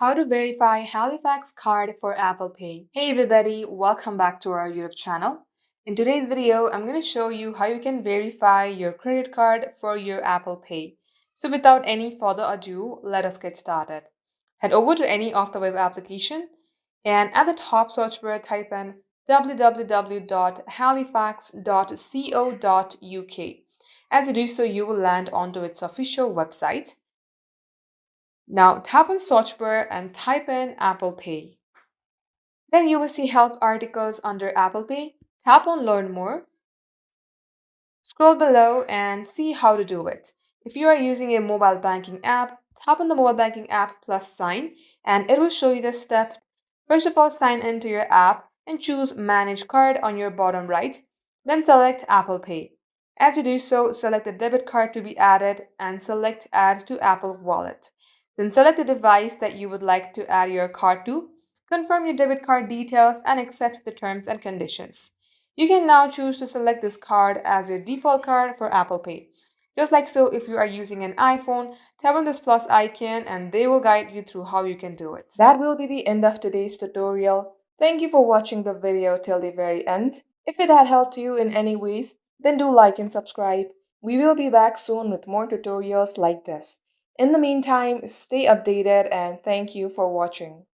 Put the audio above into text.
How to verify Halifax card for Apple Pay. Hey everybody, welcome back to our YouTube channel. In today's video, I'm going to show you how you can verify your credit card for your Apple Pay. So without any further ado, let us get started. Head over to any of the web application and at the top search bar type in www.halifax.co.uk. As you do so, you will land onto its official website. Now tap on search bar and type in Apple Pay. Then you will see help articles under Apple Pay. Tap on Learn More. Scroll below and see how to do it. If you are using a mobile banking app, tap on the mobile banking app plus sign and it will show you the step. First of all, sign into your app and choose Manage Card on your bottom right. Then select Apple Pay. As you do so, select the debit card to be added and select Add to Apple Wallet. Then select the device that you would like to add your card to. Confirm your debit card details and accept the terms and conditions. You can now choose to select this card as your default card for Apple Pay. Just like so, if you are using an iPhone, tap on this plus icon and they will guide you through how you can do it. That will be the end of today's tutorial. Thank you for watching the video till the very end. If it had helped you in any ways, then do like and subscribe. We will be back soon with more tutorials like this. In the meantime, stay updated and thank you for watching.